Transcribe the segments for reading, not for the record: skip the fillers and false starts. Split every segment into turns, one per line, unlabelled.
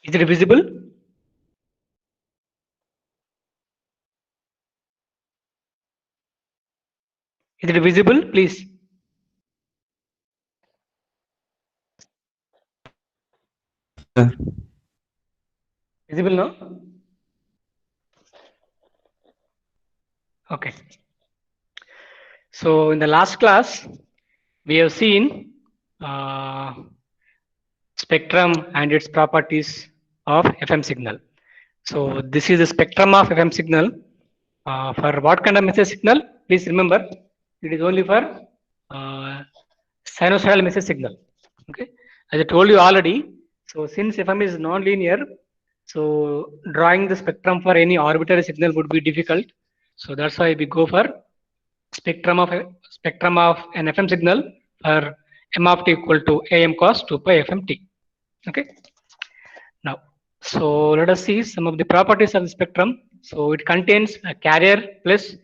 Is it visible? Is it visible, please?
Sir.
Visible now? Okay. So in the last class, we have seen spectrum and its properties of FM signal. So this is the spectrum of FM signal. For what kind of message signal? Please remember, it is only for uh, sinusoidal message signal. Okay, as I told you already. So since FM is non-linear, so drawing the spectrum for any arbitrary signal would be difficult. So that's why we go for spectrum of an FM signal for m of t equal to am cos 2 pi fm t. Okay. Now, so let us see some of the properties of the spectrum. So it contains a carrier plus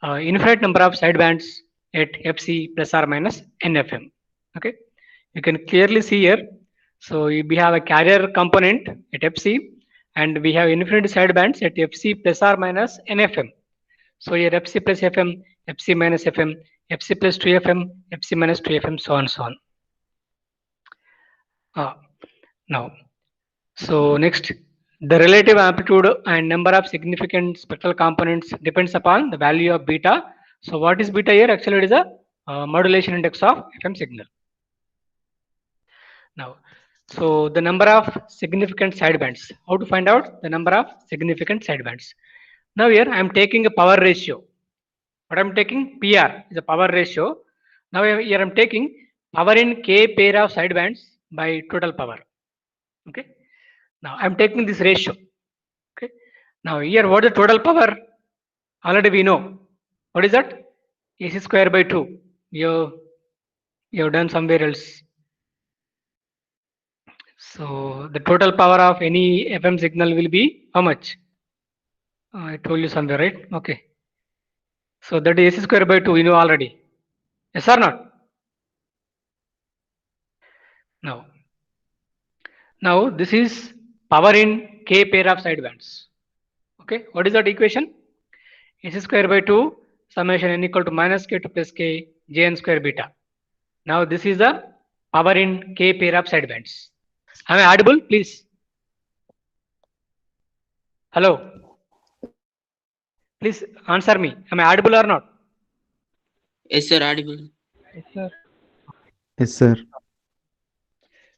infinite number of sidebands at fc plus or minus nfm. Okay, you can clearly see here. So we have a carrier component at fc, and we have infinite sidebands at fc plus or minus nfm. So here fc plus fm, fc minus fm, fc plus 2fm, fc minus 2fm, so on so on. Now, so next, the relative amplitude and number of significant spectral components depends upon the value of beta. So what is beta here? Actually, it is a modulation index of FM signal. Now, so the number of significant sidebands. How to find out the number of significant sidebands? Now here I am taking a power ratio. What I am taking? PR is a power ratio. Now here I am taking power in k pair of sidebands by total power. Okay. Now I am taking this ratio. Okay. Now here what is the total power? Already we know. What is that? AC square by 2. You have done somewhere else. So the total power of any FM signal will be how much? I told you somewhere, right? Okay. So that is AC square by 2, you know already. Yes or not? Now. Now this is power in k pair of sidebands. Okay. What is that equation? AC square by 2 summation n equal to minus k to plus k jn square beta. Now this is the power in k pair of sidebands. Am I audible? Please. Hello. Please answer me. Am I audible or not?
Yes, sir, audible.
Yes, sir.
Yes, sir.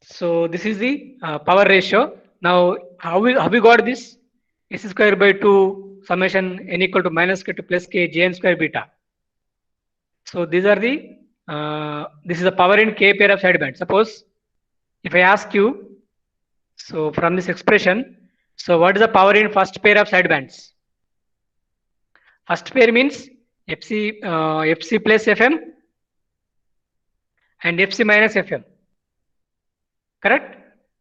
So this is the power ratio. Now how we got this? S square by 2 summation n equal to minus k to plus k jn square beta. So these are the this is the power in k pair of sideband. Suppose if I ask you, so from this expression, so what is the power in first pair of sidebands? First pair means fc plus fm and fc minus fm. Correct?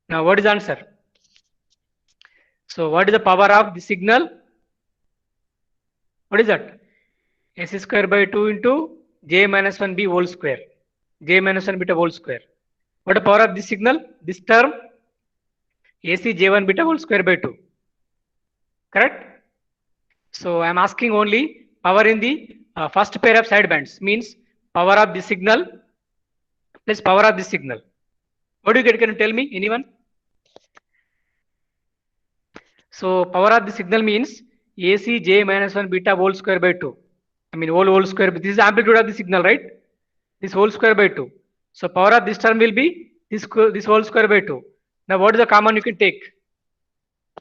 Now what is the answer? So what is the power of the signal? What is that? S square by 2 into j minus 1b whole square. J minus 1 beta whole square. What is the power of this signal? This term AC j1 beta whole square by 2. Correct? So I am asking only power in the first pair of sidebands, means power of the signal plus power of the signal. What do you get? Can you tell me? Anyone? So power of the signal means AC j minus 1 beta whole square by 2. I mean whole square. This is amplitude of the signal, right? This whole square by 2. So power of this term will be this whole square by 2. Now what is the common you can take?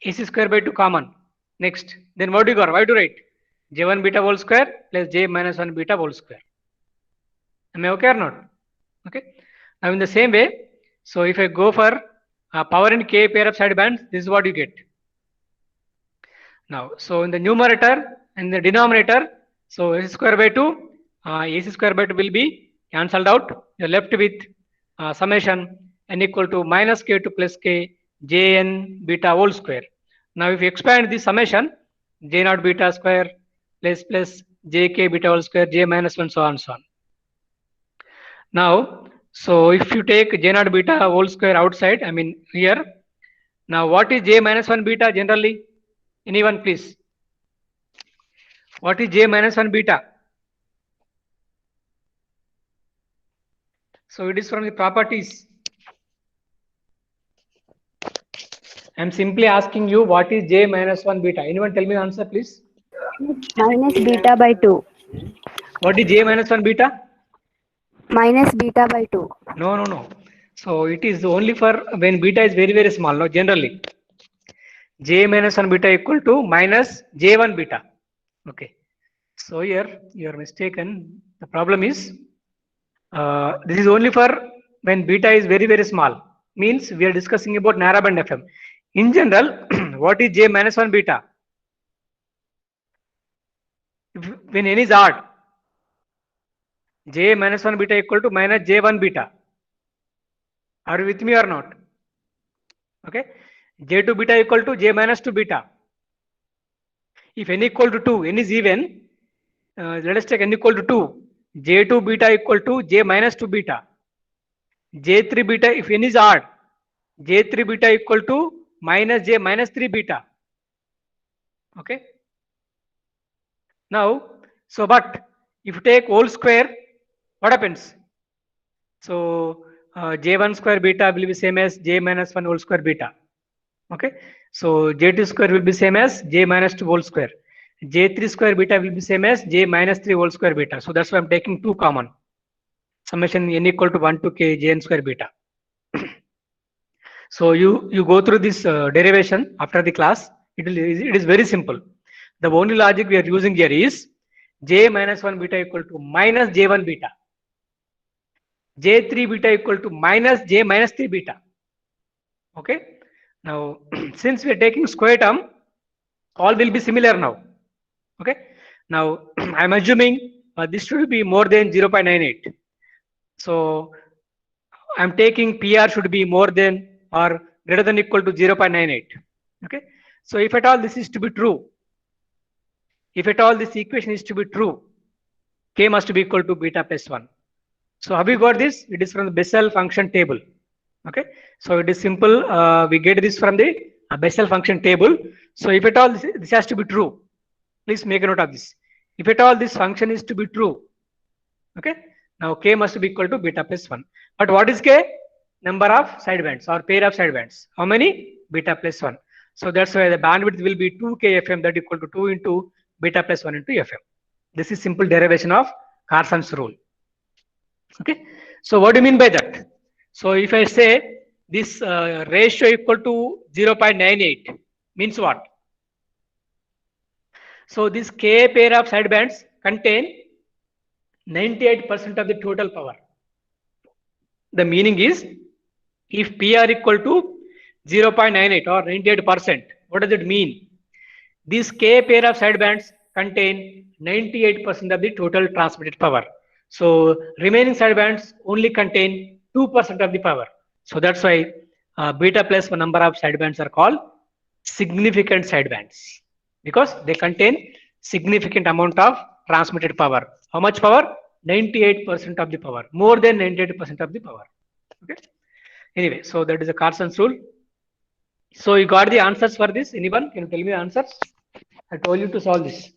AC square by 2 common. Next. Then what do you got? Why to write? J1 beta whole square plus J minus 1 beta whole square. Am I okay or not? Okay. Now in the same way, so if I go for power in k pair of sidebands, this is what you get. Now, so in the numerator and the denominator, so s square by 2, AC square by 2 will be cancelled out. You're left with summation n equal to minus k to plus k jn beta whole square. Now, if you expand this summation, j naught beta square plus jk beta whole square, j minus 1, so on, so on. Now, so if you take j naught beta whole square outside, I mean here, Now what is j minus 1 beta generally? Anyone please? What is j minus 1 beta? So it is from the properties. I am simply asking you what is j minus 1 beta. Anyone tell me the answer please?
Minus beta by 2.
What is j minus 1 beta?
Minus beta by 2.
No. So it is only for when beta is very small. No, generally j minus 1 beta equal to minus j1 beta. Okay. So here you are mistaken. The problem is this is only for when beta is very small. Means we are discussing about narrowband FM. In general, what is j minus 1 beta? When n is odd, j minus 1 beta equal to minus j1 beta. Are you with me or not? Okay. j2 beta equal to j minus 2 beta. If n equal to 2, n is even, let us take n equal to 2. j2 beta equal to j minus 2 beta. j3 beta, if n is odd, j3 beta equal to minus j minus 3 beta. Okay. Now, so but if you take whole square, what happens? So j1 square beta will be same as j minus 1 whole square beta. Okay. So j2 square will be same as j minus 2 whole square. j3 square beta will be same as j minus 3 whole square beta. So that's why I'm taking 2 common. Summation n equal to 1 to k j n square beta. So you go through this derivation after the class. It is very simple. The only logic we are using here is j minus 1 beta equal to minus j1 beta. j3 beta equal to minus j minus 3 beta. Okay. Now, since we are taking square term, all will be similar now. Okay. Now, I am assuming this should be more than 0.98. So, I am taking PR should be more than or greater than equal to 0.98. Okay. So, if at all this is to be true, if at all this equation is to be true, k must be equal to beta plus 1. So, have we got this? It is from the Bessel function table. Okay. So, it is simple. We get this from the Bessel function table. So, if at all this has to be true, please make a note of this. If at all this function is to be true, okay, now k must be equal to beta plus 1. But what is k? Number of sidebands or pair of sidebands. How many? Beta plus 1. So that's why the bandwidth will be 2k FM, that equal to 2 into beta plus 1 into FM. This is simple derivation of Carson's rule. Okay. So what do you mean by that? So if I say this ratio equal to 0.98 means what? So this k pair of sidebands contain 98% of the total power. The meaning is if PR equal to 0.98 or 98%, what does it mean? These k pair of sidebands contain 98% of the total transmitted power. So remaining sidebands only contain 2% of the power. So that's why beta plus 1 number of sidebands are called significant sidebands, because they contain significant amount of transmitted power. How much power? 98% of the power, more than 98% of the power. Okay. Anyway, so that is a Carson's rule. So you got the answers for this? Anyone can you tell me the answers? I told you to solve this.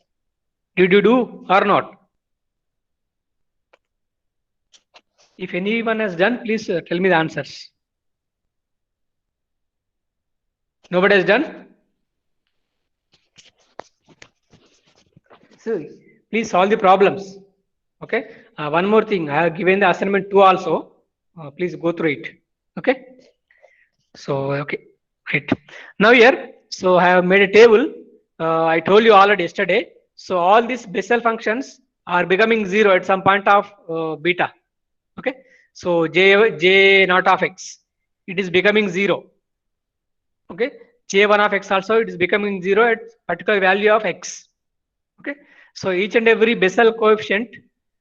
Did you do or not? If anyone has done, please tell me the answers. Nobody has done? So please solve the problems. Okay. One more thing, I have given the assignment 2 also. Please go through it. Okay. So okay, right. Now here, so I have made a table. I told you already yesterday. So all these Bessel functions are becoming 0 at some point of beta. Okay. So j naught of x, it is becoming 0. Okay. j1 of x also, it is becoming 0 at particular value of x. Okay. So each and every Bessel coefficient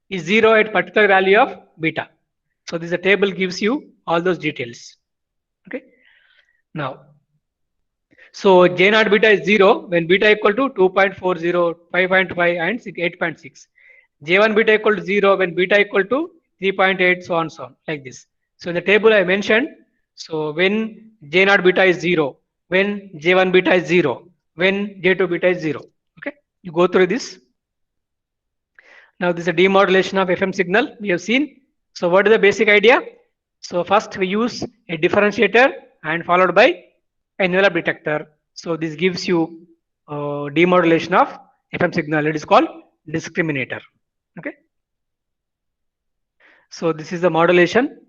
is 0 at particular value of beta. So this table gives you all those details. Okay. Now, so j naught beta is 0 when beta equal to 2.40, 5.5 and 8.6. j1 beta equal to 0 when beta equal to 3.8, so on, so on, like this. So in the table I mentioned, so when j naught beta is 0, when J1 beta is 0, when J2 beta is 0. Okay, you go through this. Now this is a demodulation of FM signal we have seen. So what is the basic idea? So first we use a differentiator and followed by envelope detector. So this gives you demodulation of FM signal. It is called discriminator. Okay. So this is the modulation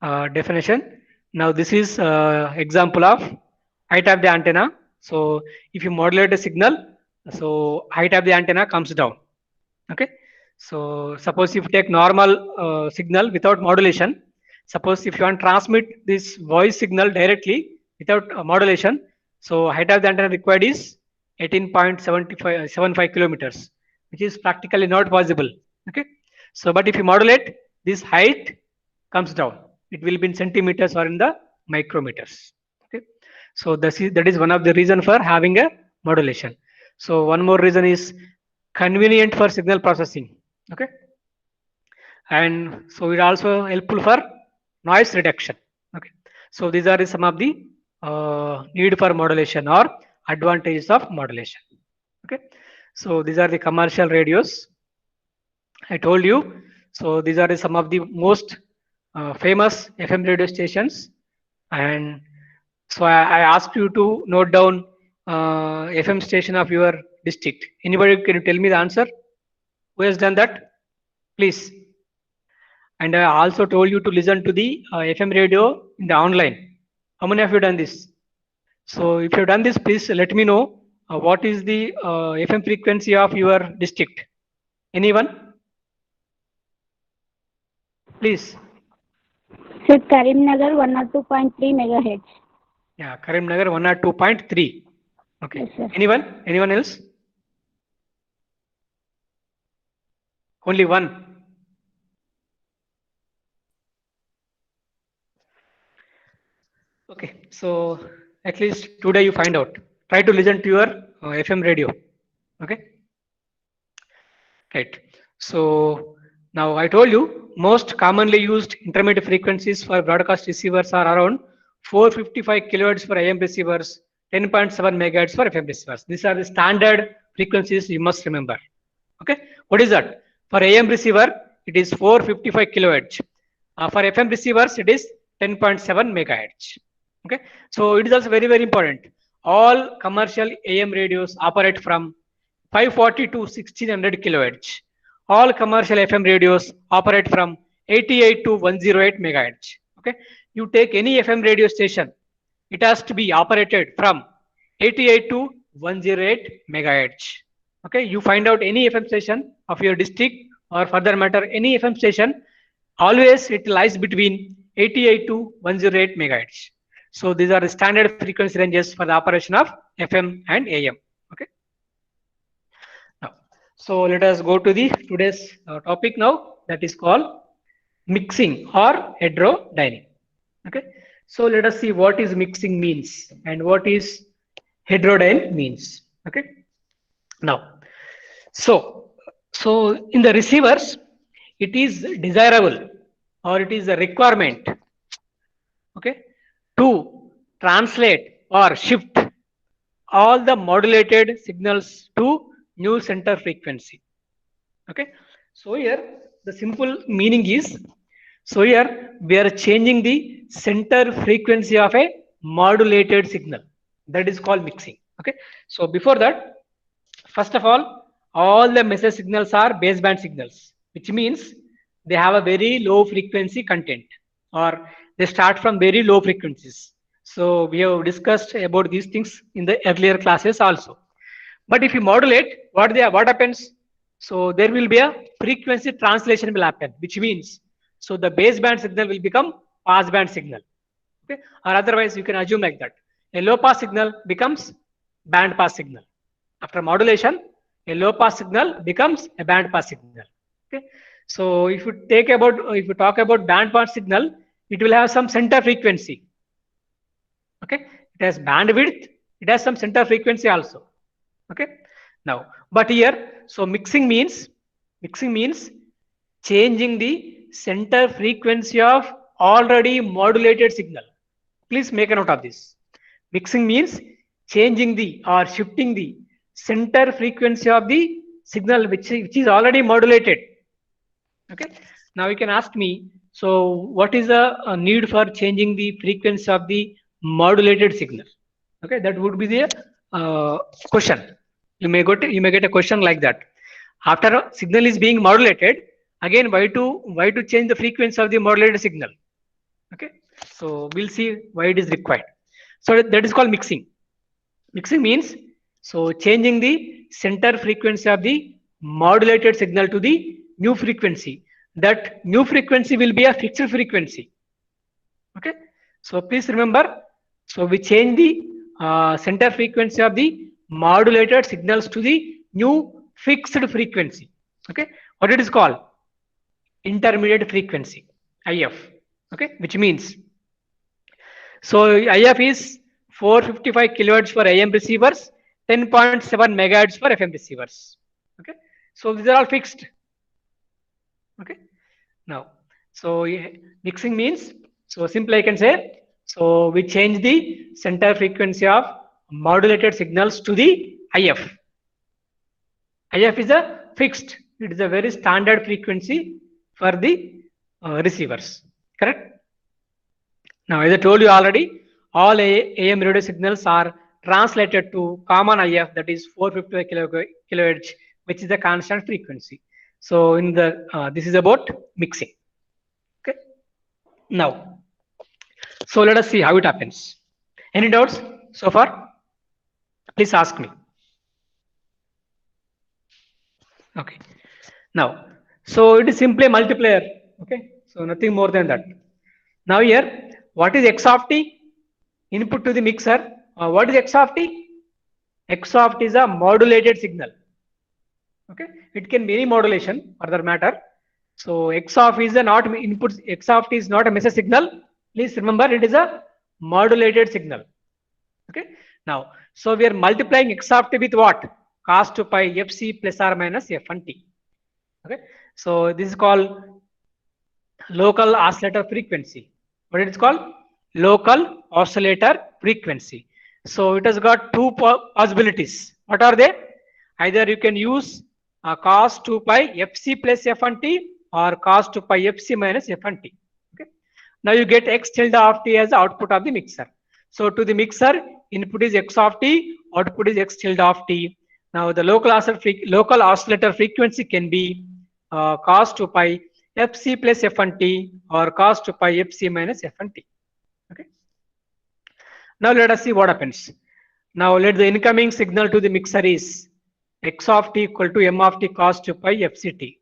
definition. Now this is example of height of the antenna. So if you modulate a signal, so height of the antenna comes down. Okay. So suppose if you take normal signal without modulation, suppose if you want to transmit this voice signal directly without modulation, so height of the antenna required is 18.75 kilometers, which is practically not possible. Okay. So but if you modulate, this height comes down. It will be in centimeters or in the micrometers. Okay. So that is one of the reason for having a modulation. So one more reason is convenient for signal processing. Okay. And so it also helpful for noise reduction. Okay. So these are some of the need for modulation or advantages of modulation. Okay. So these are the commercial radios. I told you. So these are some of the most famous FM radio stations. And so I asked you to note down FM station of your district. Anybody can you tell me the answer? Who has done that? Please. And I also told you to listen to the FM radio in the online. How many of you done this? So if you've done this, please let me know what is the FM frequency of your district. Anyone? Please.
Sir, Karimnagar 102.3 megahertz.
Yeah, Karimnagar 102.3. Okay.
Yes, sir.
Anyone? Anyone else? Only one. Okay. So at least today you find out. Try to listen to your FM radio. Okay. Right. So now I told you most commonly used intermediate frequencies for broadcast receivers are around 455 kilohertz for AM receivers, 10.7 megahertz for FM receivers. These are the standard frequencies you must remember. Okay. What is that? For AM receiver, it is 455 kilohertz. For FM receivers, it is 10.7 megahertz. Okay. So it is also very, very important. All commercial AM radios operate from 540 to 1600 kilohertz. All commercial FM radios operate from 88 to 108 megahertz. Okay. You take any FM radio station, it has to be operated from 88 to 108 megahertz. Okay. You find out any FM station of your district or further matter any FM station, always it lies between 88 to 108 megahertz. So these are the standard frequency ranges for the operation of FM and AM. Okay. Now, so let us go to the today's topic now, that is called mixing or heterodyning. Okay. So let us see what is mixing means and what is heterodyne means. Okay. Now, so in the receivers, it is desirable or it is a requirement. Okay. To translate or shift all the modulated signals to new center frequency. Okay. So here the simple meaning is, so here we are changing the center frequency of a modulated signal. That is called mixing. Okay. So before that, first of all the message signals are baseband signals, which means they have a very low frequency content or they start from very low frequencies. So we have discussed about these things in the earlier classes also. But if you modulate, what happens? So there will be a frequency translation will happen, which means so the baseband signal will become passband signal. Okay? Or otherwise you can assume like that. A low pass signal becomes band pass signal. After modulation, a low pass signal becomes a band pass signal. Okay? So if you talk about band pass signal, it will have some center frequency. Okay, it has bandwidth, it has some center frequency also. Okay. Now, but here, so mixing means changing the center frequency of already modulated signal. Please make a note of this. Mixing means changing the or shifting the center frequency of the signal which is already modulated. Okay. Now you can ask me, so what is the need for changing the frequency of the modulated signal? Okay, that would be the question. You may get a question like that. After a signal is being modulated, again why to change the frequency of the modulated signal? Okay, so we'll see why it is required. So that is called mixing. Mixing means so changing the center frequency of the modulated signal to the new frequency. That new frequency will be a fixed frequency. Okay, so please remember. So we change the center frequency of the modulated signals to the new fixed frequency. Okay, what it is called? Intermediate frequency, IF. Okay, which means so IF is 455 kilohertz for AM receivers, 10.7 megahertz for FM receivers. Okay, so these are all fixed. Okay, now so mixing means so simply I can say so we change the center frequency of modulated signals to the IF. IF is a fixed. It is a very standard frequency for the receivers. Correct? Now, as I told you already, all AM radio signals are translated to common IF, that is 455 kilohertz, which is the constant frequency. So, in the this is about mixing. Okay. Now, so let us see how it happens. Any doubts so far? Please ask me. Okay. Now, so it is simply a multiplier. Okay. So nothing more than that. Now here, what is X of t? Input to the mixer. What is X of t? X of t is a modulated signal. Okay. It can be any modulation for that matter. So X of is a not input. X of t is not a message signal. Please remember it is a modulated signal. Okay. Now, so we are multiplying X of t with what? Cos 2 pi fc plus or minus f1t. Okay. So this is called local oscillator frequency. What it is called? Local oscillator frequency. So it has got two possibilities. What are they? Either you can use cos 2 pi fc plus f1t or cos 2 pi fc minus f1t. Okay. Now you get x tilde of t as the output of the mixer. So to the mixer, input is x of t, output is x tilde of t. Now the local oscillator frequency can be cos 2 pi fc plus f1t or cos 2 pi fc minus f1t. Okay. Now let us see what happens. Now let the incoming signal to the mixer is x of t equal to m of t cos 2 pi fct.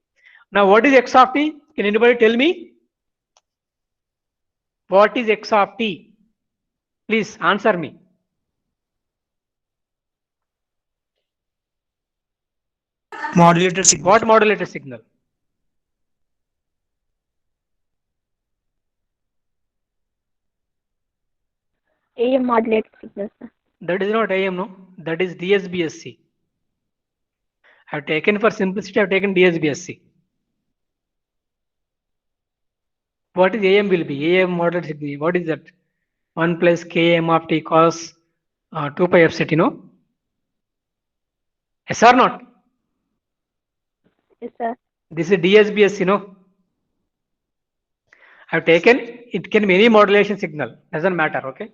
Now what is x of t? Can anybody tell me? What is x of t? Please answer me.
Modulated signal.
What modulated signal?
AM modulated signal, sir.
That is not AM, no. That is DSBSC. I have taken for simplicity, I have taken DSBSC. What is AM will be? AM modulated signal. What is that? 1 plus km of t cos 2 pi fct, no? Yes or not?
Yes, sir.
This is DSBSC, no? I have taken, it can be any modulation signal, doesn't matter, okay?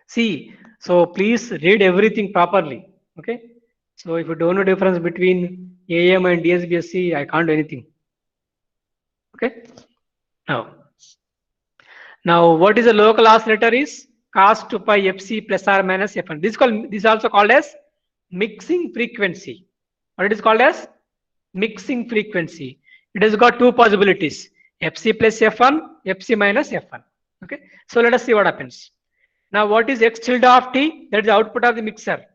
See, so please read everything properly, okay? So if you don't know difference between AM and DSBSC, I can't do anything. Okay? Now what is a local oscillator is cos 2 pi fc plus or minus f1. This is also called as mixing frequency. What it is called as? Mixing frequency. It has got two possibilities, fc plus f1, fc minus f1. Okay, so let us see what happens. Now what is x tilde of t? That is the output of the mixer.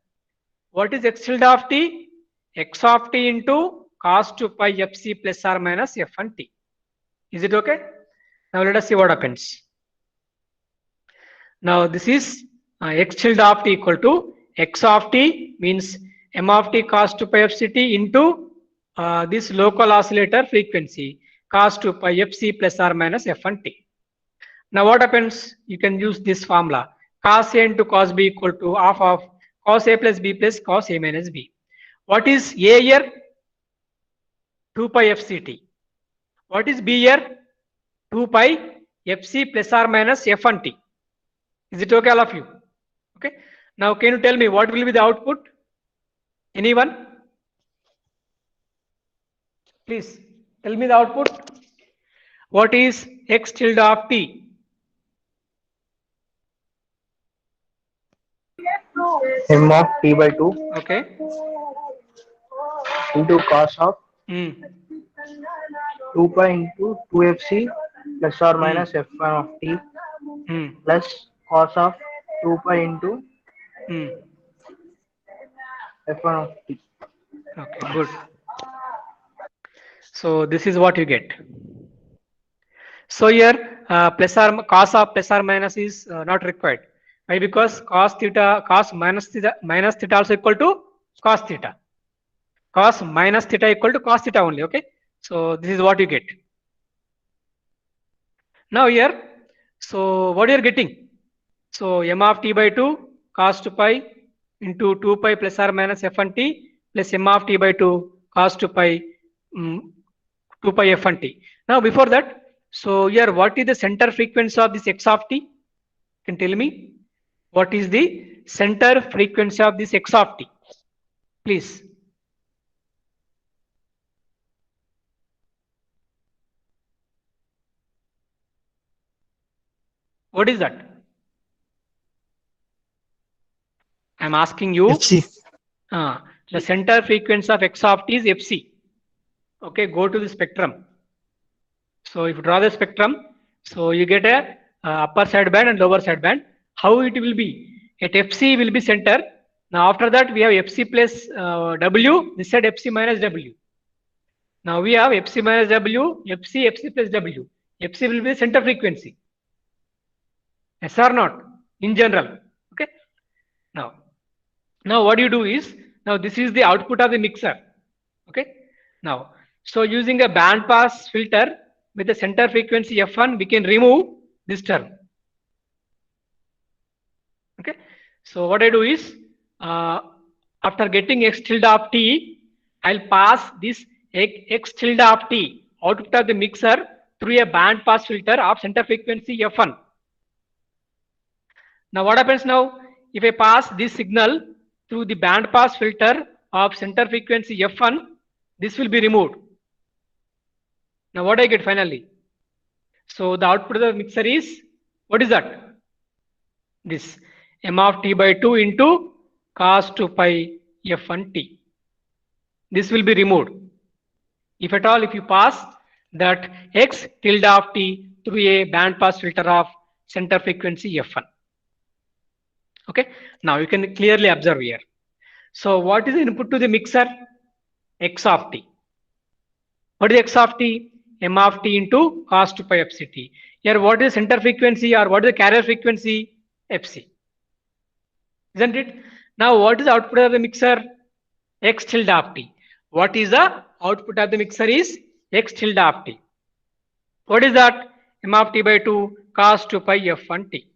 What is x tilde of t? X of t into cos 2 pi fc plus or minus f1t. Is it okay? Now let us see what happens. Now this is x tilde of t equal to x of t means m of t cos 2 pi fct into this local oscillator frequency cos 2 pi fc plus or minus f1t. Now what happens? You can use this formula. cos A into cos B equal to half of cos A plus B plus cos A minus B. What is A here? 2 pi FCT. What is B here? 2 pi FC plus or minus F1T. Is it okay, all of you? Okay. Now, can you tell me what will be the output? Anyone? Please tell me the output. What is x tilde of t?
M of t by 2
Okay.
into cos of
Hmm.
2 pi into 2fc plus or minus f1 of t
Hmm.
plus cos of 2 pi into
Hmm.
f1 of t.
Okay, good. So this is what you get. So here plus or cos of plus or minus is not required. Why? Because cos theta, cos minus theta also equal to cos theta. Cos minus theta equal to cos theta only. Okay. So this is what you get. Now here, so what you are getting? So m of t by 2 cos 2 pi into 2 pi plus or minus f1 t plus m of t by 2 cos 2 pi 2 pi f1 t. Now before that, so here what is the center frequency of this x of t? Can tell me what is the center frequency of this x of t? Please. What is that? I'm asking you.
fc.
The center frequency of x of t is fc. Okay, go to the spectrum. So if you draw the spectrum, so you get a upper sideband and lower sideband. How it will be? At fc will be center. Now after that we have fc plus w. This side fc minus w. Now we have fc minus w, fc plus w. fc will be the center frequency. Yes or not? In general. Okay. Now what you do is, now this is the output of the mixer. Okay. Now, so using a band pass filter with the center frequency f1, we can remove this term. Okay. So what I do is, after getting x tilde of t, I'll pass this x tilde of t output of the mixer through a band pass filter of center frequency f1. Now what happens now? If I pass this signal through the band pass filter of center frequency f1, this will be removed. Now what I get finally? So the output of the mixer is, what is that? This m of t by 2 into cos 2 pi f1 t. This will be removed. If at all, if you pass that x tilde of t through a band pass filter of center frequency f1. Okay. Now you can clearly observe here. So what is the input to the mixer? X of t. What is x of t? M of t into cos 2 pi fct. Here what is center frequency or what is the carrier frequency? Fc. Isn't it? Now what is the output of the mixer? X tilde of t. What is the output of the mixer is x tilde of t. What is that? M of t by 2 cos 2 pi f1 t.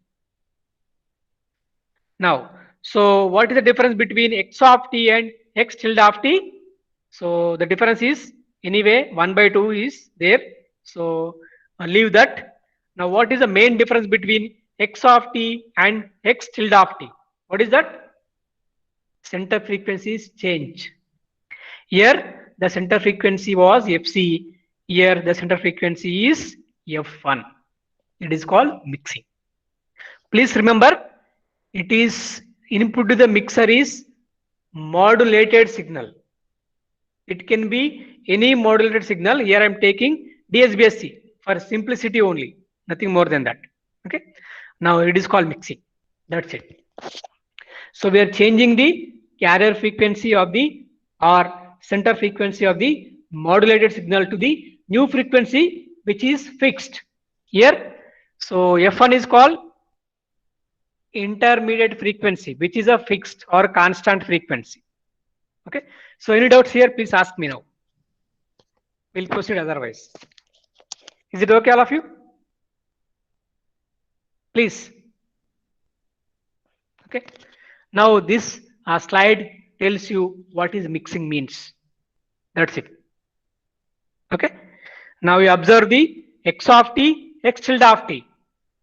Now, so what is the difference between x of t and x tilde of t? So the difference is anyway 1 by 2 is there. So leave that. Now what is the main difference between x of t and x tilde of t? What is that? Center frequencies change. Here the center frequency was fc. Here the center frequency is f1. It is called mixing. Please remember, it is input to the mixer is modulated signal. It can be any modulated signal. Here I am taking DSBSC for simplicity only, nothing more than that. Okay. Now it is called mixing. That's it. So we are changing the carrier frequency of the or center frequency of the modulated signal to the new frequency which is fixed. Here, so F1 is called intermediate frequency, which is a fixed or constant frequency. Okay. So any doubts here, please ask me now. We'll proceed otherwise. Is it okay, all of you? Please. Okay. Now this slide tells you what is mixing means. That's it. Okay. Now you observe the x of t, x tilde of t.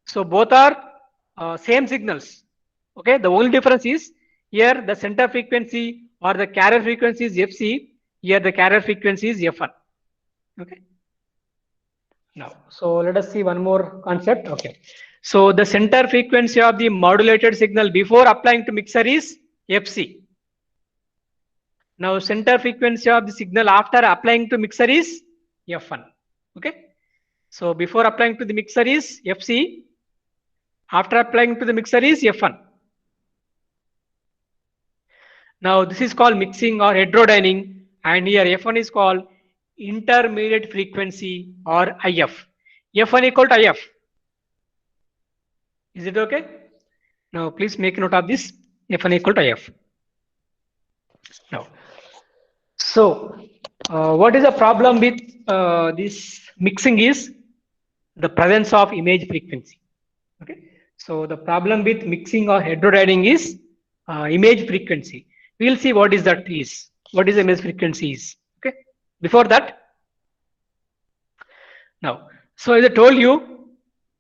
So both are same signals. Okay. The only difference is here the center frequency or the carrier frequency is fc. Here the carrier frequency is f1. Okay. Now, so let us see one more concept. Okay. So the center frequency of the modulated signal before applying to mixer is fc. Now center frequency of the signal after applying to mixer is f1. Okay. So before applying to the mixer is fc. After applying to the mixer is f1. Now this is called mixing or heterodyning, and here f1 is called intermediate frequency or IF. F1 equal to IF. Is it okay? Now please make note of this. F1 equal to IF. Now, so what is the problem with this mixing is the presence of image frequency. Okay. So the problem with mixing or heterodyning is image frequency. We will see what is that is. What is image frequency is. Okay. Before that, now, so as I told you,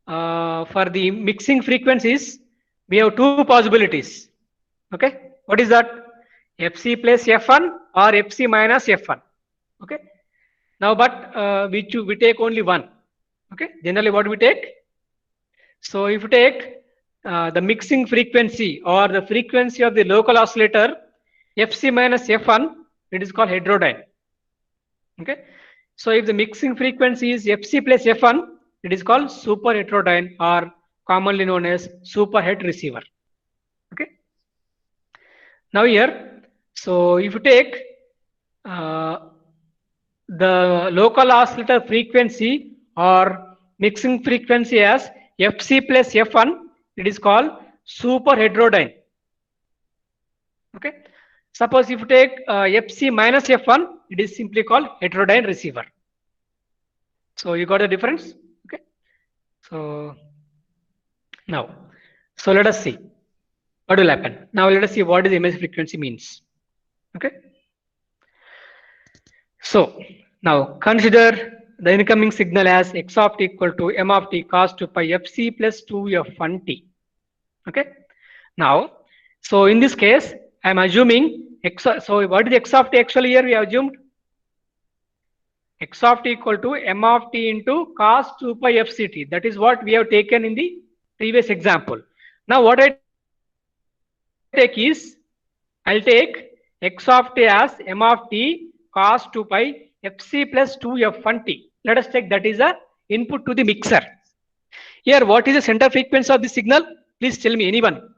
for the mixing frequencies, we have two possibilities. Okay. What is that? fc plus f1 or fc minus f1. Okay. Now, but we take only one. Okay. Generally, what we take? So, if you take the mixing frequency or the frequency of the local oscillator fc minus f1, it is called heterodyne. Okay. So if the mixing frequency is fc plus f1, it is called super heterodyne or commonly known as super het receiver. Okay. Now here, so if you take the local oscillator frequency or mixing frequency as fc plus f1, it is called super heterodyne. Okay. Suppose if you take fc minus f1, it is simply called heterodyne receiver. So you got the difference. Okay. So now, so let us see what will happen. Now let us see what is image frequency means. Okay. So now consider the incoming signal as x of t equal to m of t cos 2 pi fc plus 2f1 t. Okay. Now, so in this case, I am assuming x. So what is x of t actually here? We have assumed x of t equal to m of t into cos 2 pi fct. That is what we have taken in the previous example. Now what I take is, I'll take x of t as m of t cos 2 pi fc plus 2f1 t. Let us take that is a input to the mixer. Here, what is the center frequency of the signal? Please tell me, anyone.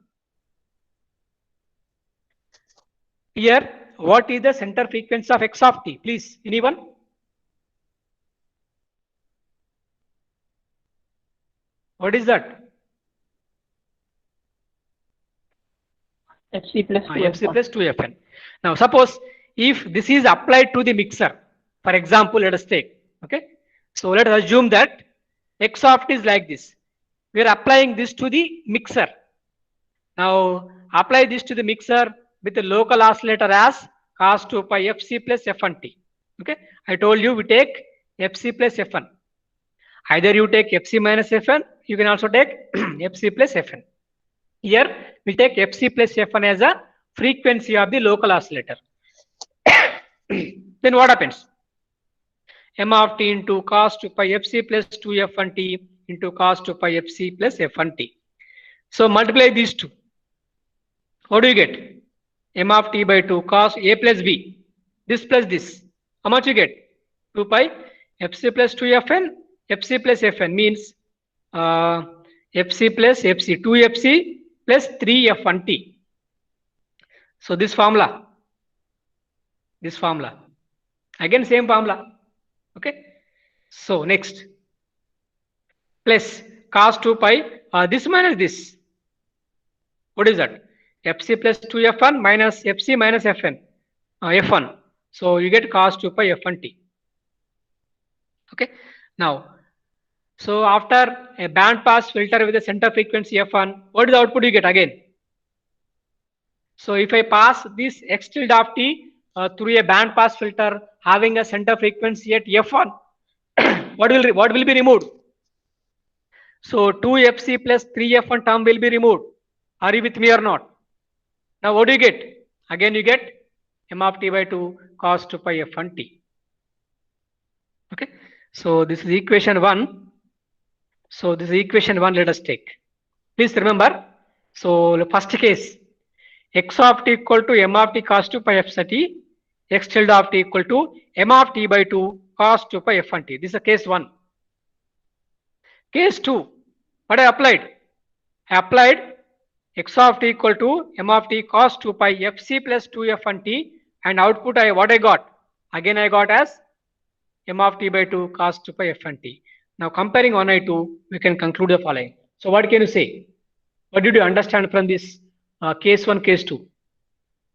Here, what is the center frequency of x of t? Please, anyone? What is that?
fc plus 2f1.
fc plus 2fn. Now, suppose if this is applied to the mixer, for example, let us take. Okay. So let us assume that x of t is like this. We are applying this to the mixer. Now, apply this to the mixer with the local oscillator as cos 2 pi fc plus f1 t. Okay. I told you we take fc plus f1. Either you take fc minus fn, you can also take fc plus fn. Here we take fc plus f1 as a frequency of the local oscillator. Then what happens? M of t into cos 2 pi fc plus 2f1 t into cos 2 pi fc plus f1 t. So multiply these two. What do you get? M of t by 2 cos a plus b. This plus this. How much you get? 2 pi fc plus 2fn. fc plus fn means fc plus fc. 2fc plus 3f1 t. So this formula. Again same formula. Okay. So next. Plus cos 2 pi. This minus this. What is that? fc plus 2f1 minus fc minus fn. F1. So you get cos 2 pi f1 t. Okay. Now, so after a band pass filter with a center frequency f1, what is the output you get again? So if I pass this x tilde of t through a band pass filter having a center frequency at f1, what will be removed? So 2fc plus 3f1 term will be removed. Are you with me or not? Now what do you get? Again you get m of t by 2 cos 2 pi f1 t. Okay. So this is equation 1. So this is equation 1, let us take. Please remember. So the first case, x of t equal to m of t cos 2 pi f t, x tilde of t equal to m of t by 2 cos 2 pi f1 t. This is a case 1. Case 2, what I applied? I applied x of t equal to m of t cos 2 pi fc plus 2f1 t, and output what I got? Again I got as m of t by 2 cos 2 pi f1 t. Now comparing 1 and 2, we can conclude the following. So what can you say? What did you understand from this case 1, case 2?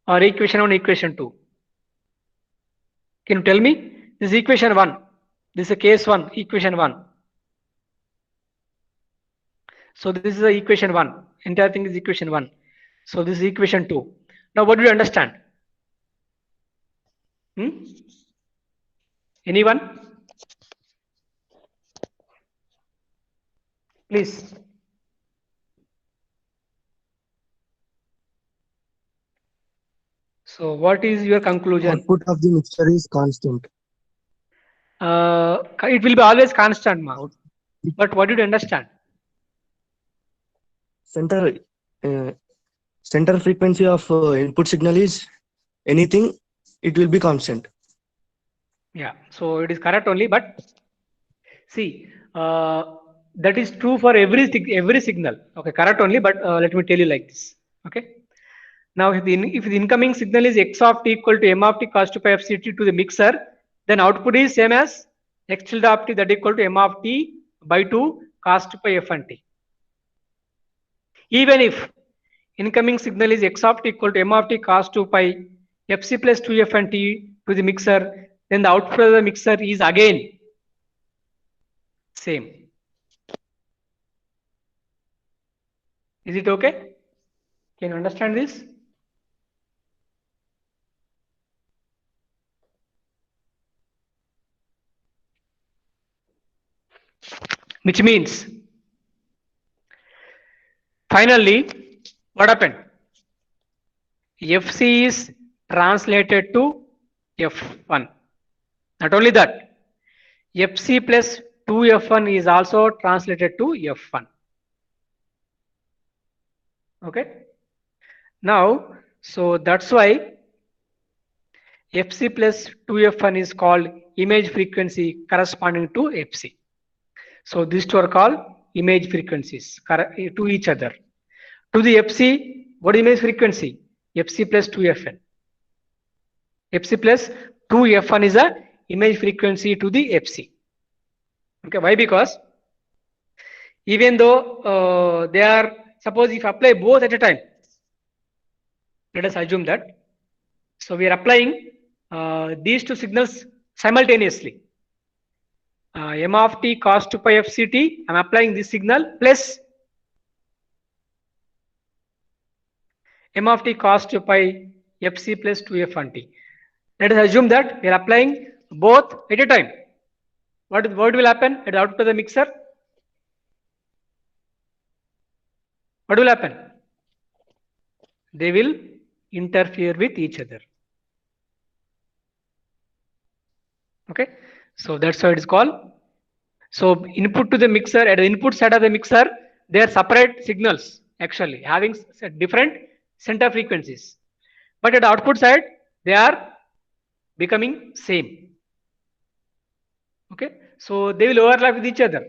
Or equation 1, equation 2? Can you tell me? This is equation 1. This is a case 1, equation 1. So this is the equation 1. Entire thing is equation 1. So this is equation 2. Now what do you understand? Anyone? Please. So what is your conclusion?
Output of the mixture is constant.
It will be always constant, ma. But what did you understand?
Center frequency of input signal is anything, it will be constant.
Yeah, so it is correct only, but see, that is true for every signal. Okay, correct only, but let me tell you like this. Okay. Now, if the incoming signal is x of t equal to m of t cos 2 pi fct to the mixer, then output is same as x tilde of t that equal to m of t by 2 cos 2 pi f1 t. Even if incoming signal is x of t equal to m of t cos 2 pi fc plus 2 f1 t to the mixer, then the output of the mixer is again same. Is it okay? Can you understand this? Which means finally what happened? FC is translated to F1. Not only that, FC plus 2F1 is also translated to F1. Okay. Now, so that's why FC plus 2F1 is called image frequency corresponding to FC. So these two are called image frequencies to each other. To the FC, what is image frequency? FC plus 2Fn. FC plus 2F1 is a image frequency to the FC. Okay, why? Because even though they are, suppose if apply both at a time, let us assume that. So we are applying these two signals simultaneously. M of t cos 2 pi fct, I am applying this signal plus m of t cos 2 pi fc plus 2f1 t. Let us assume that we are applying both at a time. What will happen at the output of the mixer? What will happen? They will interfere with each other. Okay, so that's how it is called. So input to the mixer, at the input side of the mixer, they are separate signals actually having different center frequencies, but at the output side they are becoming same. Okay, so they will overlap with each other.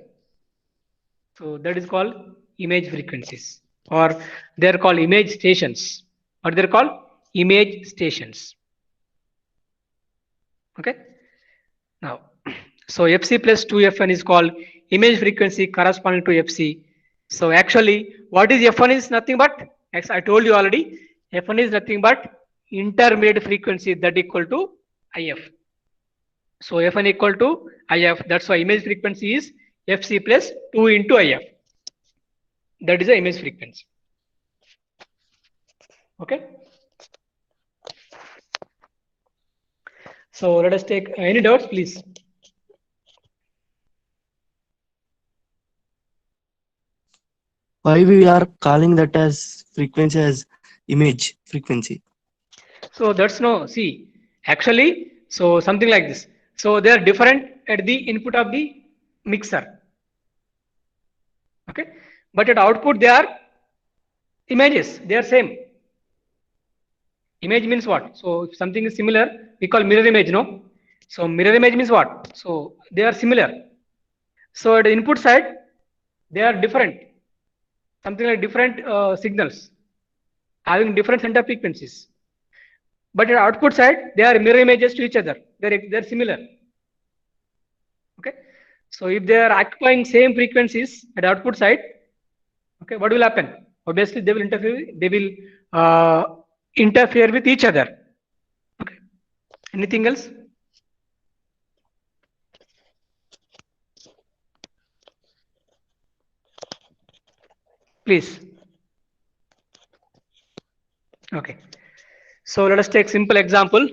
So that is called image frequencies, or they are called image stations, or they are called image stations. Okay. Now, so FC plus 2Fn is called image frequency corresponding to FC. So actually, what is F1 is nothing but, as I told you already, F1 is nothing but intermediate frequency that equal to IF. So F1 equal to IF. That's why image frequency is FC plus 2 into IF. That is the image frequency. Okay. So let us take any doubts, please.
Why we are calling that as frequency as image frequency?
So that's no, see, actually, so something like this. So they are different at the input of the mixer. Okay. But at output, they are images, they are same. Image means what? So if something is similar, we call mirror image, no? So mirror image means what? So they are similar. So at the input side, they are different. Something like different signals having different center frequencies. But at output side, they are mirror images to each other. They're similar. Okay. So if they are occupying same frequencies at output side, okay, what will happen? Obviously, they will interfere. They will interfere with each other. Okay. Anything else? Please. Okay. So let us take simple example.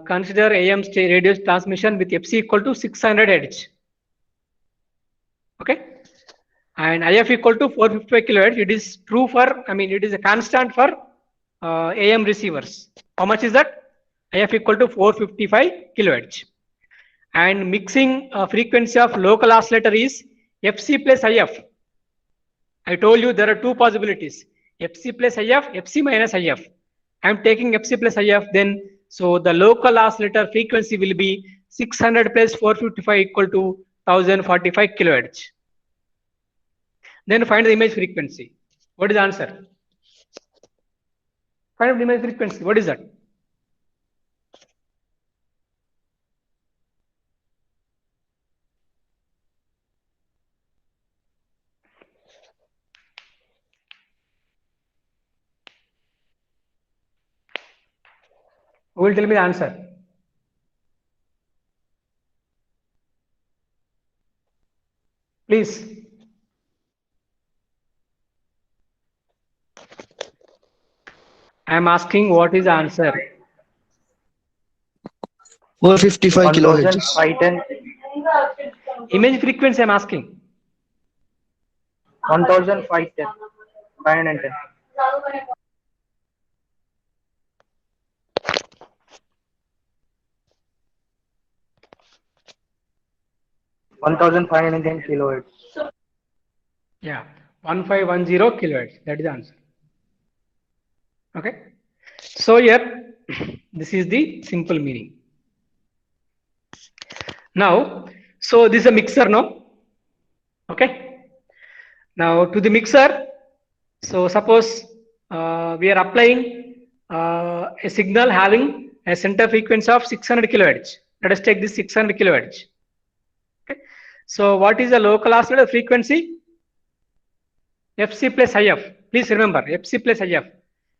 Consider AM radio transmission with FC equal to 600 Hz. Okay. And IF equal to 455 kilohertz. It is true for, I mean, it is a constant for AM receivers. How much is that? IF equal to 455 kilohertz. And mixing frequency of local oscillator is FC plus IF. I told you there are two possibilities, FC plus IF, FC minus IF. I am taking FC plus IF, then so the local oscillator frequency will be 600 plus 455 equal to 1045 kilohertz. Then find the image frequency. What is the answer? Find out the image frequency. What is that? Who will tell me the answer? Please. I am asking what is the answer.
455 kilohertz.
1510.
Image frequency I am asking.
1510. 510. 1510 kilohertz.
Yeah, 1510 kilohertz. That is the answer. Okay. So here, this is the simple meaning. Now, so this is a mixer now. Okay. Now to the mixer. So suppose we are applying a signal having a center frequency of 600 kilohertz. Let us take this 600 kilohertz. Okay. So what is the local oscillator frequency? FC plus IF. Please remember FC plus IF.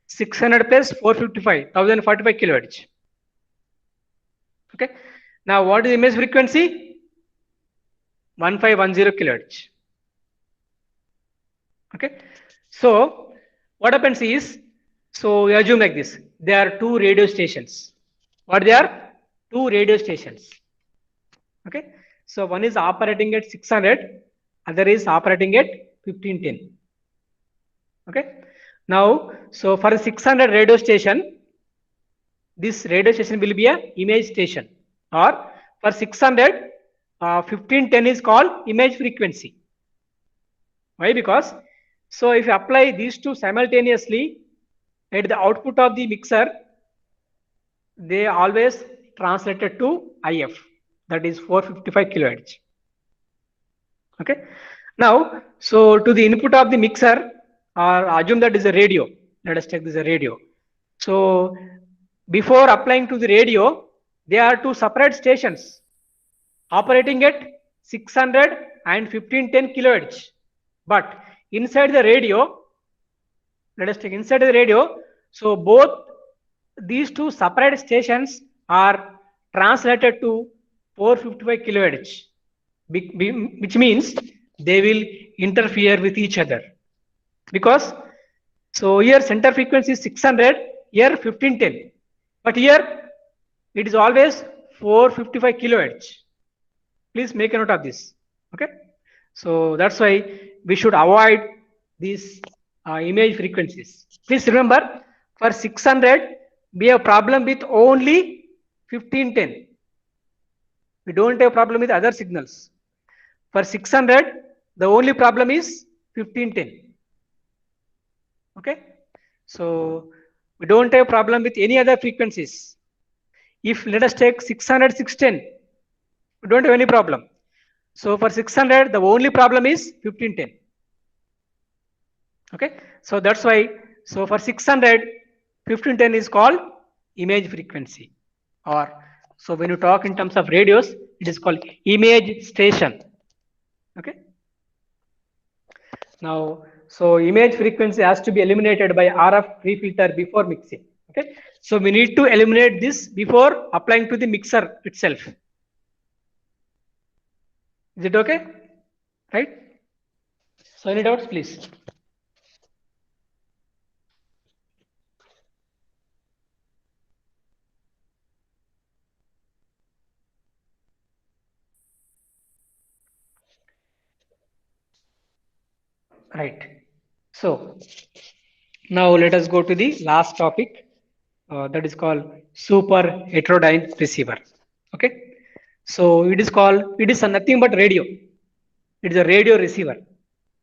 600 plus 455, 1045 kilohertz. Okay. Now what is the image frequency? 1510 kilohertz. Okay. So what happens is, so we assume like this. There are two radio stations. What they are? Two radio stations. Okay. So one is operating at 600, other is operating at 1510. Okay. Now, so for 600 radio station, this radio station will be a image station, or for 600, 1510 is called image frequency. Why? Because so if you apply these two simultaneously at the output of the mixer, they always translated to IF, that is 455 kilohertz. Okay. Now, so to the input of the mixer, or assume that is a radio. Let us take this as a radio. So before applying to the radio, there are two separate stations operating at 600 and 1510 kilohertz. But inside the radio, let us take inside the radio. So both these two separate stations are translated to 455 kilohertz, which means they will interfere with each other. Because so here center frequency is 600, here 1510, but here it is always 455 kilohertz. Please make a note of this. Okay, so that's why we should avoid these image frequencies. Please remember, for 600 we have problem with only 1510. We don't have problem with other signals. For 600 the only problem is 1510. Okay, so we don't have problem with any other frequencies. If let us take 600 610, we don't have any problem. So for 600 the only problem is 1510. Okay, so that's why, so for 600 1510 is called image frequency, or so when you talk in terms of radios it is called image station. Okay, now so image frequency has to be eliminated by RF pre-filter before mixing. Okay, so we need to eliminate this before applying to the mixer itself. Is it okay? Right? So any doubts, please? Right. So now let us go to the last topic, that is called super heterodyne receiver. Okay. So it is called, it is nothing but radio. It is a radio receiver.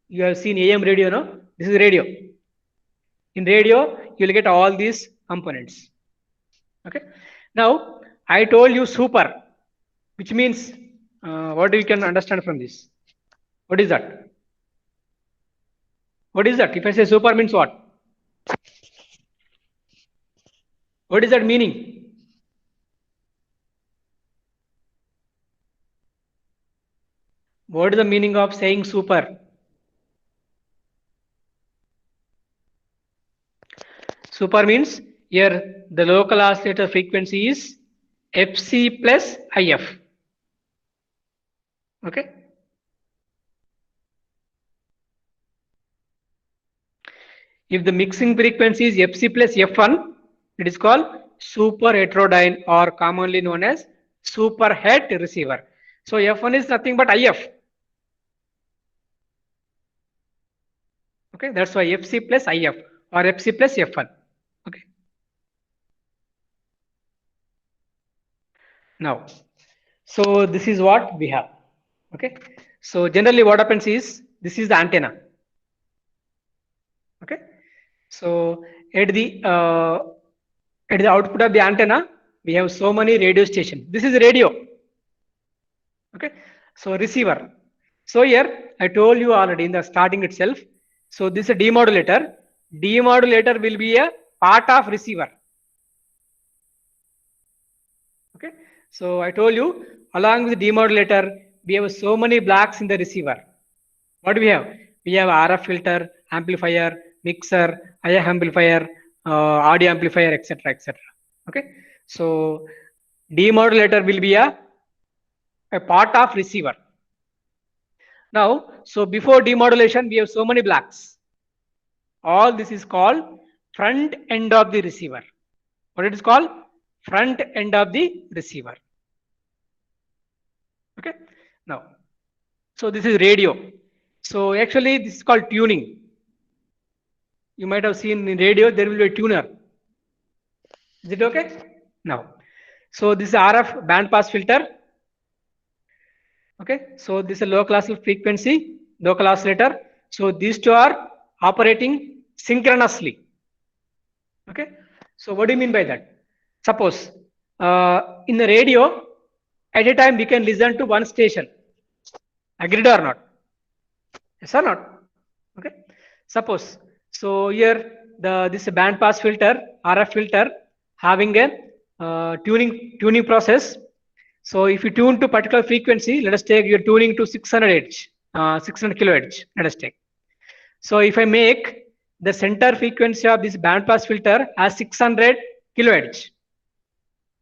You have seen AM radio, no? This is radio. In radio, you will get all these components. Okay. Now I told you super, which means what do you can understand from this? What is that? What is that? If I say super means what? What is that meaning? What is the meaning of saying super? Super means here the local oscillator frequency is FC plus IF. Okay. If the mixing frequency is FC plus F1, it is called super heterodyne, or commonly known as super het receiver. So F1 is nothing but IF. Okay, that's why FC plus IF or FC plus F1. Okay. Now, so this is what we have. Okay. So generally what happens is, this is the antenna. Okay. So at the output of the antenna, we have so many radio stations. This is radio. Okay. So receiver. So here I told you already in the starting itself. So this is a demodulator. Demodulator will be a part of receiver. Okay. So I told you, along with the demodulator, we have so many blocks in the receiver. What do we have? We have RF filter, amplifier, mixer, IF amplifier, audio amplifier, etc., etc. Okay. So demodulator will be a part of receiver. Now, so before demodulation, we have so many blocks. All this is called front end of the receiver. What it is called? Front end of the receiver. Okay. Now, so this is radio. So actually this is called tuning. You might have seen in radio there will be a tuner. Is it okay? Now, so this is RF band pass filter. Okay, so this is a low class frequency, local oscillator. So these two are operating synchronously. Okay, so what do you mean by that? Suppose in the radio, at a time we can listen to one station. Agreed or not? Yes or not? Okay. Suppose, so here this band pass filter, RF filter, having a tuning process. So if you tune to particular frequency, let us take, you're tuning to 600 Hz, 600 kilohertz, let us take. So if I make the center frequency of this band pass filter as 600 kilohertz,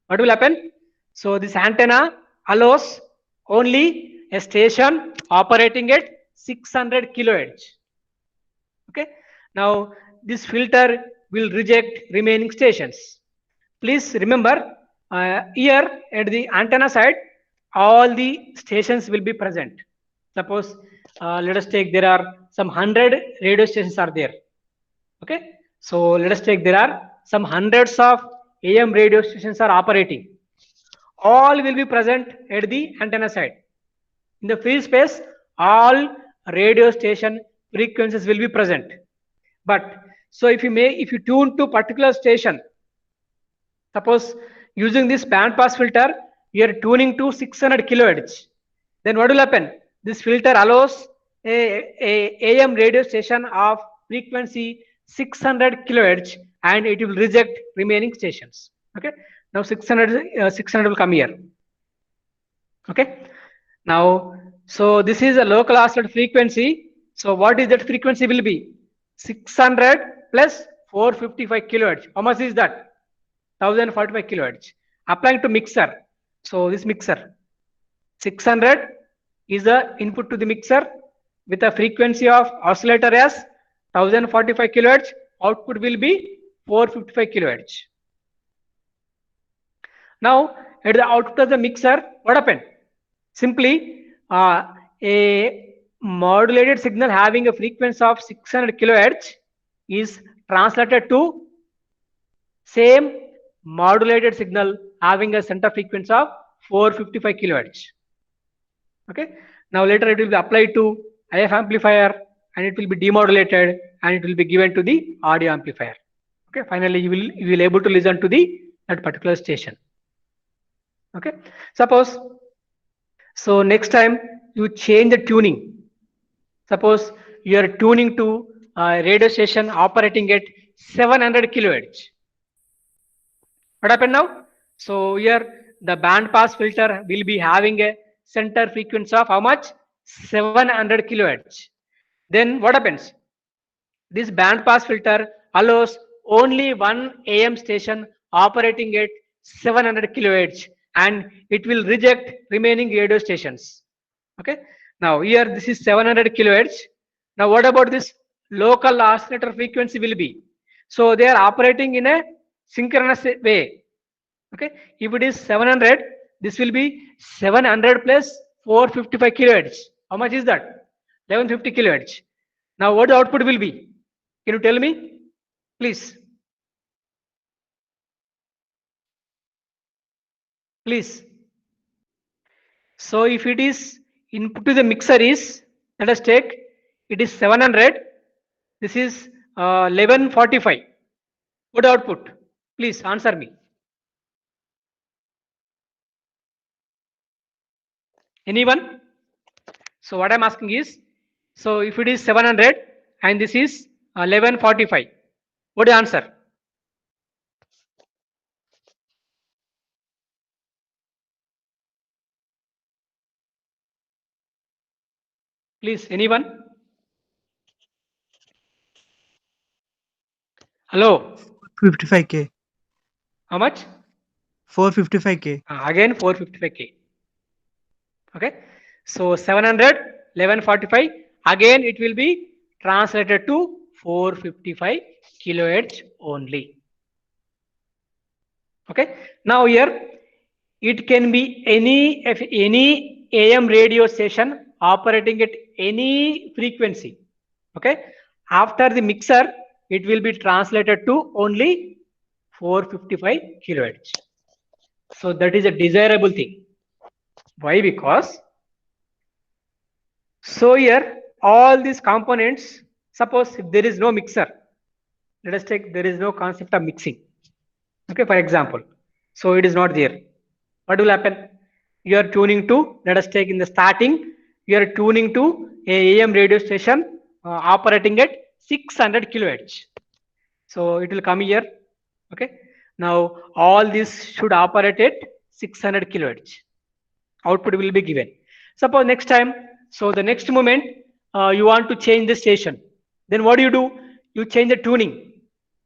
what will happen? So this antenna allows only a station operating at 600 kilohertz. Okay. Now this filter will reject remaining stations. Please remember, here at the antenna side, all the stations will be present. Suppose let us take there are some 100 radio stations are there. Okay, so let us take there are some hundreds of AM radio stations are operating. All will be present at the antenna side. In the free space, all radio station frequencies will be present. But so if you tune to particular station, suppose using this band pass filter, you are tuning to 600 kilohertz. Then what will happen? This filter allows a AM radio station of frequency 600 kilohertz and it will reject remaining stations. Okay. Now 600 will come here. Okay. Now, so this is a local oscillator frequency. So what is that frequency will be? 600 plus 455 kilohertz. How much is that? 1045 kilohertz. Applying to mixer. So this mixer 600 is the input to the mixer with a frequency of oscillator as 1045 kilohertz. Output will be 455 kilohertz. Now at the output of the mixer, what happened? Simply a modulated signal having a frequency of 600 kilohertz is translated to same modulated signal having a center frequency of 455 kilohertz. Okay. Now later it will be applied to IF amplifier and it will be demodulated and it will be given to the audio amplifier. Okay. Finally, you will able to listen to that particular station. Okay. Suppose so next time you change the tuning. Suppose you are tuning to a radio station operating at 700 kilohertz. What happened now? So here the band pass filter will be having a center frequency of how much? 700 kilohertz. Then what happens? This band pass filter allows only one AM station operating at 700 kilohertz and it will reject remaining radio stations. Okay. Now here this is 700 kilohertz. Now what about this local oscillator frequency will be? So they are operating in a synchronous way. Okay. If it is 700, this will be 700 plus 455 kilohertz. How much is that? 1150 kilohertz. Now what the output will be? Can you tell me? Please. Please. So if it is input to the mixer is, let us take, it is 700. This is 1145. What output? Please answer me. Anyone? So what I'm asking is, so if it is 700 and this is 1145, what is the answer? Please, anyone? Hello?
55K.
How much?
455K.
Again 455K. Okay. So 700, 1145. Again it will be translated to 455 kilohertz only. Okay. Now here it can be any AM radio station operating at any frequency. Okay. After the mixer, it will be translated to only 455 kilohertz. So that is a desirable thing. Why? Because so here all these components, suppose if there is no mixer, let us take there is no concept of mixing. Okay, for example, so it is not there. What will happen? You are tuning to, let us take in the starting, you are tuning to a AM radio station operating at 600 kilohertz. So it will come here. Okay. Now all this should operate at 600 kilohertz. Output will be given. Suppose next time, so the next moment you want to change the station. Then what do? You change the tuning.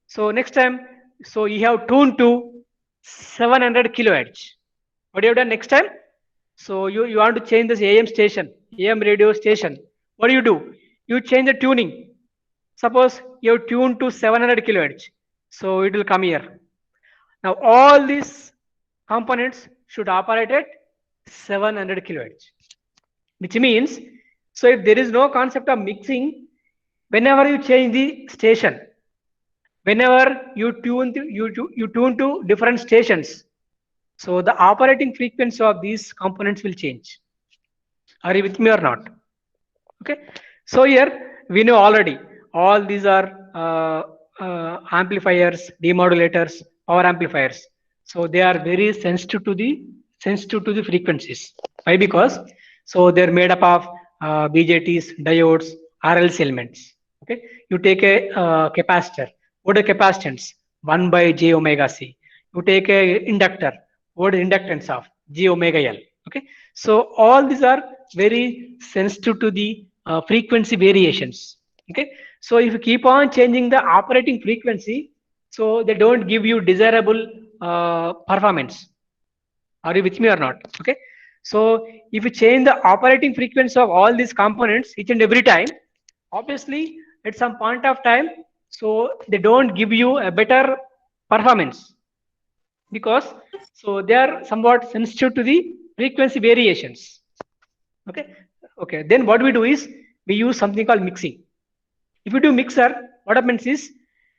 So next time, so you have tuned to 700 kilohertz. What you have done next time? So you want to change this AM station, AM radio station. What do? You change the tuning. Suppose you have tuned to 700 kilohertz. So it will come here. Now all these components should operate at 700 kilohertz, which means, so if there is no concept of mixing, whenever you change the station, whenever you tune to different stations, so the operating frequency of these components will change. Are you with me or not? Okay. So here we know already all these are amplifiers, demodulators, power amplifiers. So they are very sensitive to the frequencies. Why? Because so they're made up of BJTs, diodes, RLC elements. Okay. You take a capacitor. What are capacitance? 1 by j omega c. You take a inductor. What is inductance of? J omega l. Okay. So all these are very sensitive to the frequency variations. Okay. So if you keep on changing the operating frequency, so they don't give you desirable performance. Are you with me or not? Okay. So if you change the operating frequency of all these components each and every time, obviously at some point of time, so they don't give you a better performance, because so they are somewhat sensitive to the frequency variations. Okay, then what we do is we use something called mixing. If you do mixer, what happens is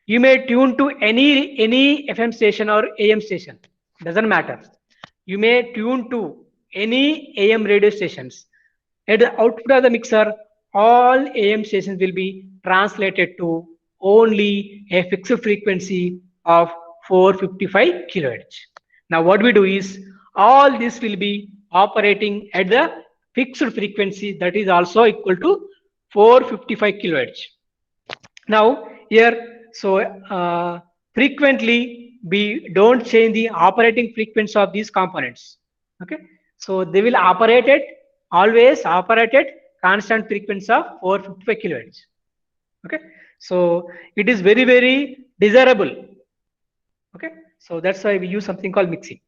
you may tune to any FM station or AM station, doesn't matter. You may tune to any AM radio stations. At the output of the mixer, all AM stations will be translated to only a fixed frequency of 455 kilohertz. Now what we do is all this will be operating at the fixed frequency that is also equal to 455 kilohertz. Now here, so frequently we don't change the operating frequency of these components. Okay, so they will always operate at constant frequency of 455 kilohertz. Okay, so it is very, very desirable. Okay, so that's why we use something called mixing.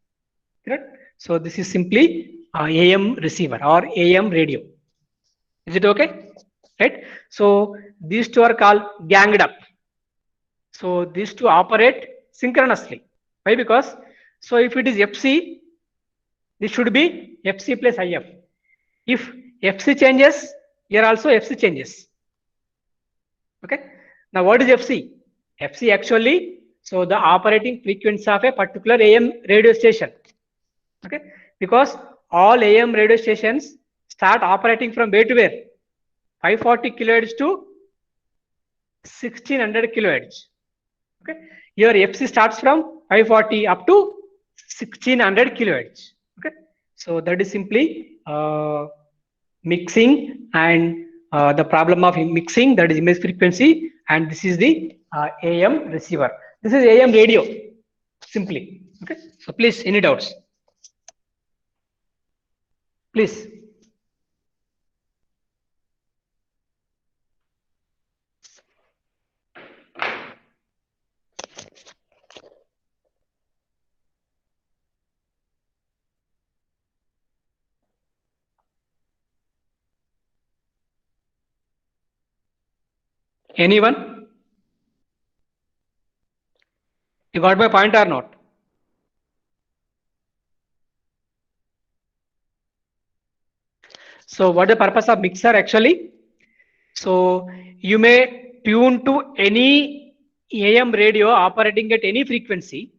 Correct? So this is simply AM receiver or AM radio. Is it okay? Right? So these two are called ganged up. So these two operate synchronously. Why? Because so if it is FC, this should be FC plus IF. If FC changes, here also FC changes. Okay. Now what is FC? FC actually, so the operating frequency of a particular AM radio station. Okay. Because all AM radio stations start operating from where to where? 540 kilohertz to 1600 kilohertz. Okay. Here FC starts from 540 up to 1600 kilohertz. Okay. So that is simply mixing, and the problem of mixing, that is image frequency, and this is the AM receiver. This is AM radio simply. Okay. So please, any doubts? Please. Anyone? You got my point or not? So what the purpose of mixer actually? So you may tune to any AM radio operating at any frequency.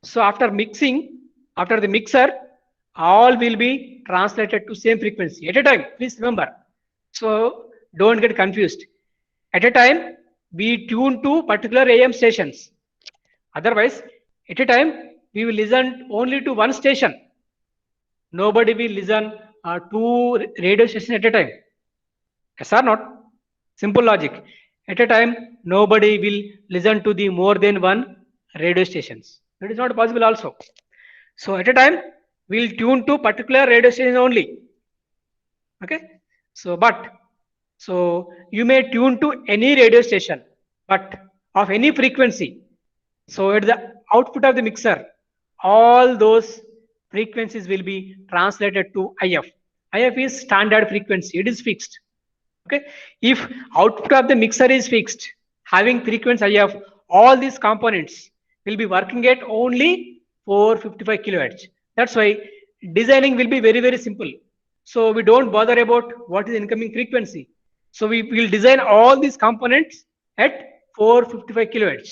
So after mixing, after the mixer, all will be translated to same frequency at a time. Please remember. So don't get confused. At a time, we tune to particular AM stations. Otherwise, at a time, we will listen only to one station. Nobody will listen two radio stations at a time. Yes or not? Simple logic. At a time, nobody will listen to the more than one radio stations. That is not possible also. So at a time, we will tune to particular radio station only. Okay. So you may tune to any radio station, but of any frequency. So at the output of the mixer, all those frequencies will be translated to IF. IF is standard frequency. It is fixed. Okay. If output of the mixer is fixed, having frequency IF, all these components will be working at only 455 kilohertz. That's why designing will be very, very simple. So we don't bother about what is incoming frequency. So we will design all these components at 455 kilohertz.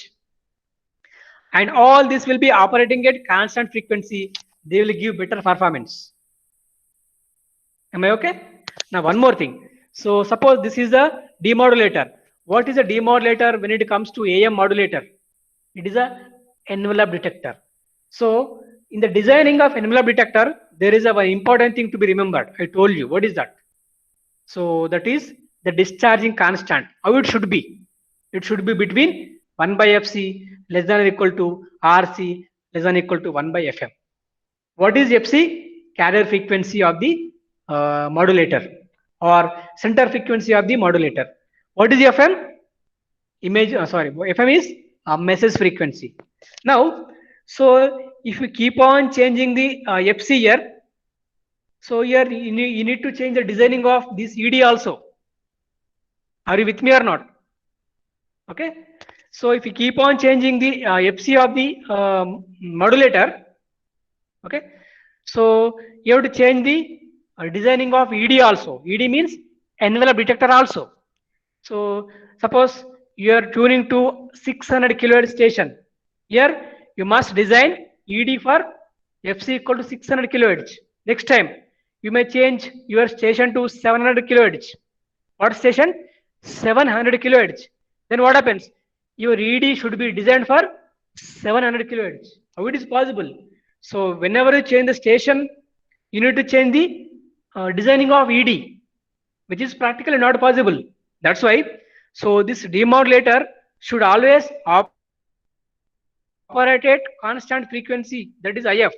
And all this will be operating at constant frequency. They will give better performance. Am I okay? Now one more thing. So suppose this is a demodulator. What is a demodulator when it comes to AM modulator? It is a envelope detector. So in the designing of envelope detector, there is a very important thing to be remembered. I told you. What is that? So that is the discharging constant. How it should be? It should be between 1 by Fc less than or equal to Rc less than or equal to 1 by Fm. What is Fc? Carrier frequency of the modulator or center frequency of the modulator. What is Fm? Fm is message frequency. Now, so if we keep on changing the Fc here, so here you need to change the designing of this ED also. Are you with me or not? Okay. So if you keep on changing the Fc of the modulator, okay. So you have to change the designing of ED also. ED means envelope detector also. So suppose you are tuning to 600 kilohertz station. Here you must design ED for Fc equal to 600 kilohertz. Next time you may change your station to 700 kilohertz. What station? 700 kilohertz. Then what happens? Your ED should be designed for 700 kilohertz. How it is possible? So whenever you change the station, you need to change the designing of ED, which is practically not possible. That's why. So this demodulator should always operate at constant frequency, that is IF.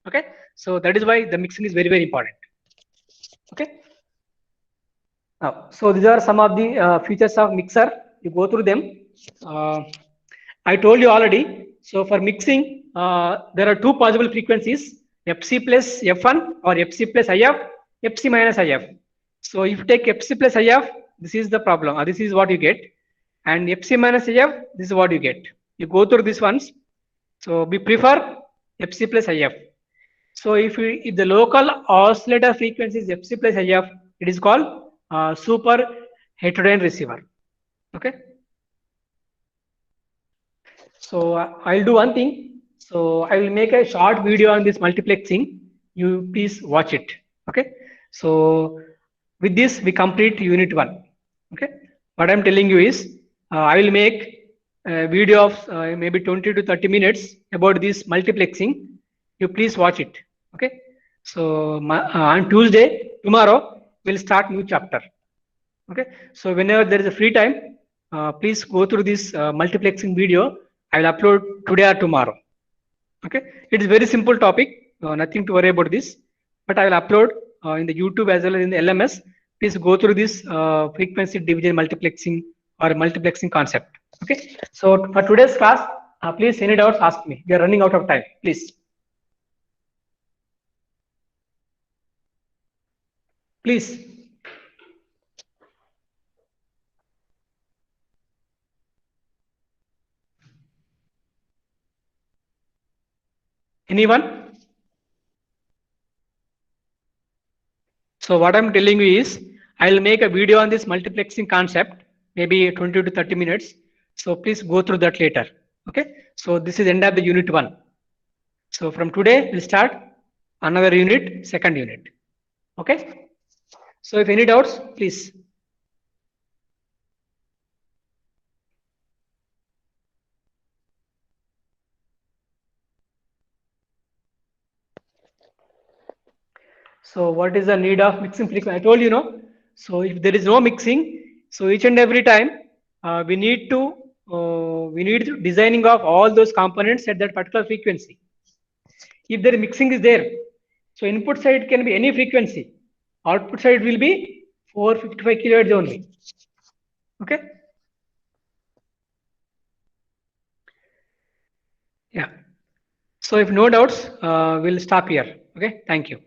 Okay. So that is why the mixing is very, very important. Okay. Now, so these are some of the features of mixer. You go through them. I told you already. So for mixing, there are two possible frequencies: Fc plus F1 or Fc plus IF, Fc minus IF. So if you take Fc plus IF, this is the problem, or this is what you get, and Fc minus IF, this is what you get. You go through these ones. So we prefer Fc plus IF. So if the local oscillator frequency is Fc plus IF, it is called super heterodyne receiver. Okay. So I'll do one thing. So I will make a short video on this multiplexing. You please watch it. Okay. So with this we complete unit 1. Okay. What I'm telling you is I will make a video of maybe 20 to 30 minutes about this multiplexing. You please watch it. Okay. So on Tuesday, tomorrow, we'll start new chapter. Okay. So whenever there is a free time, please go through this multiplexing video. I will upload today or tomorrow. Okay. It is very simple topic. Nothing to worry about this. But I will upload in the YouTube as well as in the LMS. Please go through this frequency division multiplexing or multiplexing concept. Okay. So for today's class, please any doubts, ask me. We are running out of time. Please. Please. Anyone? So what I'm telling you is, I'll make a video on this multiplexing concept, maybe 20 to 30 minutes. So please go through that later. Okay. So this is end of the unit 1. So from today, we'll start another unit, second unit. Okay. So if any doubts, please. So what is the need of mixing frequency? I told you, no. So if there is no mixing, so each and every time we need designing of all those components at that particular frequency. If there mixing is there, so input side can be any frequency, output side will be 455 kilohertz only. Okay. Yeah. So if no doubts, we'll stop here. Okay. Thank you.